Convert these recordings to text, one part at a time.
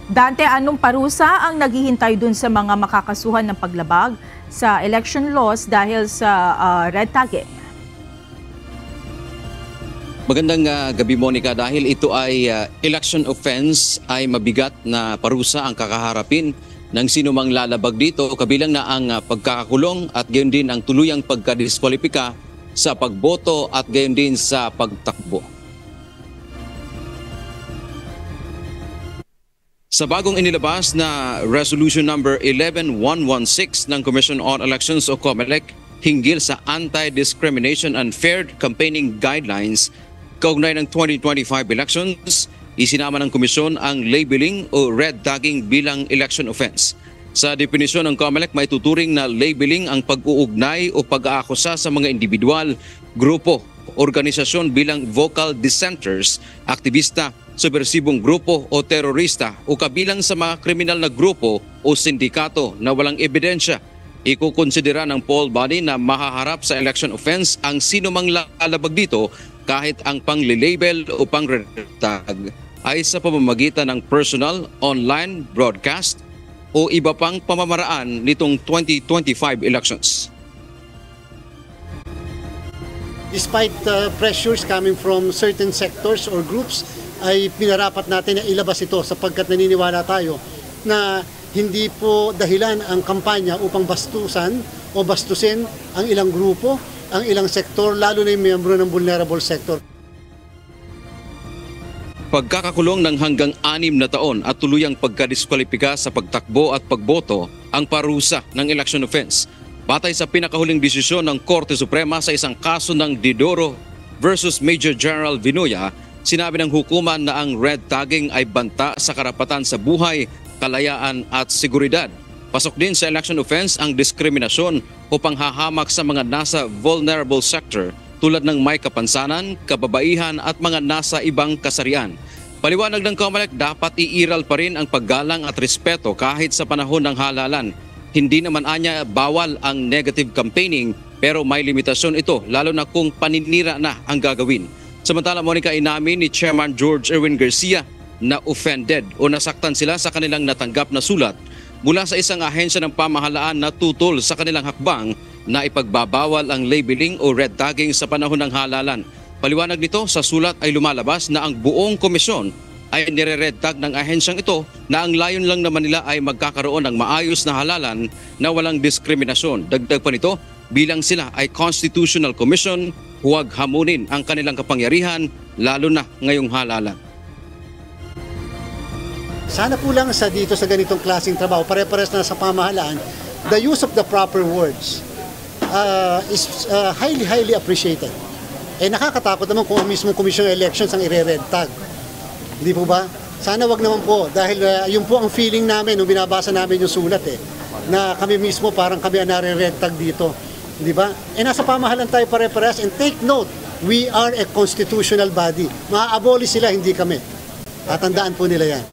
Dante, anong parusa ang naghihintay dun sa mga makakasuhan ng paglabag sa election laws dahil sa red tagging? Magandang gabi, Monica. Dahil ito ay election offense, ay mabigat na parusa ang kakaharapin ng sino mang lalabag dito, kabilang na ang pagkakakulong at gayon din ang tuluyang pagkadiskwalipika sa pagboto at gayon din sa pagtakbo. Sa bagong inilabas na Resolution number 11116 ng Commission on Elections o COMELEC hinggil sa Anti-Discrimination and Fair Campaigning Guidelines kaugnay ng 2025 elections, isinama ng komisyon ang labeling o red tagging bilang election offense. Sa definisyon ng COMELEC, may tuturing na labeling ang pag-uugnay o pag-aakusa sa mga individual, grupo, organisasyon bilang vocal dissenters, aktivista, subversibong grupo o terorista o kabilang sa mga kriminal na grupo o sindikato na walang ebidensya. Ikukonsidera ng poll body na mahaharap sa election offense ang sino mang lalabag dito kahit ang pang-label o pang-red tag ay sa pamamagitan ng personal, online, broadcast o iba pang pamamaraan nitong 2025 elections. Despite pressures coming from certain sectors or groups, ay pinarapat natin na ilabas ito sapagkat naniniwala tayo na hindi po dahilan ang kampanya upang bastusan o bastusin ang ilang grupo, ang ilang sektor, lalo na yung miyembro ng vulnerable sector. Pagkakakulong ng hanggang 6 na taon at tuluyang pagkadiskwalipika sa pagtakbo at pagboto ang parusa ng election offense. Batay sa pinakahuling desisyon ng Korte Suprema sa isang kaso ng Didoro versus Major General Vinuya, sinabi ng hukuman na ang red tagging ay banta sa karapatan sa buhay, kalayaan at seguridad. Pasok din sa election offense ang diskriminasyon o panghahamak sa mga nasa vulnerable sector tulad ng may kapansanan, kababaihan at mga nasa ibang kasarian. Paliwanag ng COMELEC, dapat iiral pa rin ang paggalang at respeto kahit sa panahon ng halalan. Hindi naman anya bawal ang negative campaigning pero may limitasyon ito lalo na kung paninira na ang gagawin. Samantala, Monica, inamin ni Chairman George Erwin Garcia na offended o nasaktan sila sa kanilang natanggap na sulat mula sa isang ahensya ng pamahalaan na tutol sa kanilang hakbang na ipagbabawal ang labeling o red tagging sa panahon ng halalan. Paliwanag nito, sa sulat ay lumalabas na ang buong komisyon ay nire-red tag ng ahensyang ito na ang layon lang naman nila ay magkakaroon ng maayos na halalan na walang diskriminasyon. Dagdag pa nito, bilang sila ay Constitutional Commission, huwag hamunin ang kanilang kapangyarihan lalo na ngayong halalan. Sana po lang dito sa ganitong klaseng trabaho, pare-pares na sa pamahalaan, the use of the proper words is highly appreciated. Nakakatakot naman kung ang mismong Commission on Elections ang ire-red tag. Hindi po ba? Sana wag naman po dahil yun po ang feeling namin nung binabasa namin yung sulat na kami mismo parang kami ang nare-red tag dito. Di ba? Nasa pamahalan tayo pare-pares, and take note, we are a constitutional body. Maa-abolish sila, hindi kami. Tatandaan po nila yan.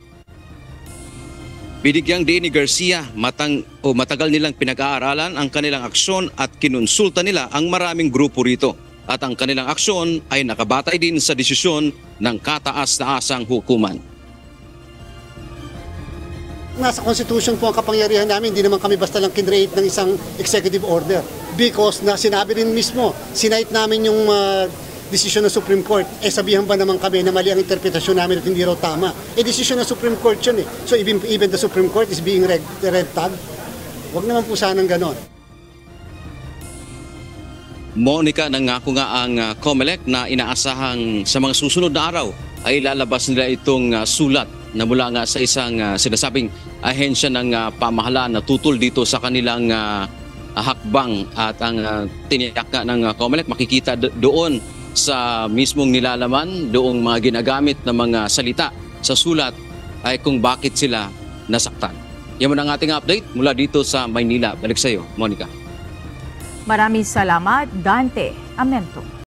Binigyang din ni Garcia, matagal nilang pinag-aaralan ang kanilang aksyon at kinonsulta nila ang maraming grupo rito. At ang kanilang aksyon ay nakabatay din sa desisyon ng kataas-taasang hukuman. Nasa Constitution po ang kapangyarihan namin, hindi naman kami basta lang kinreate ng isang executive order. Because na sinabi rin mismo, sinite namin yung desisyon ng Supreme Court. Sabihan ba naman kami na mali ang interpretasyon namin at hindi raw tama? Desisyon ng Supreme Court yun . So even the Supreme Court is being red tag. Huwag naman po sanang ganon. Monica, nangako nga ang COMELEC na inaasahang sa mga susunod na araw ay lalabas nila itong sulat na mula nga sa isang sinasabing ahensya ng pamahalaan na tutol dito sa kanilang hakbang. At ang tiniyak nga ng COMELEC, makikita doon sa mismong nilalaman, doong mga ginagamit na mga salita sa sulat ay kung bakit sila nasaktan. Yan ang ating update mula dito sa Maynila. Balik sa iyo, Monica. Maraming salamat, Dante Amento.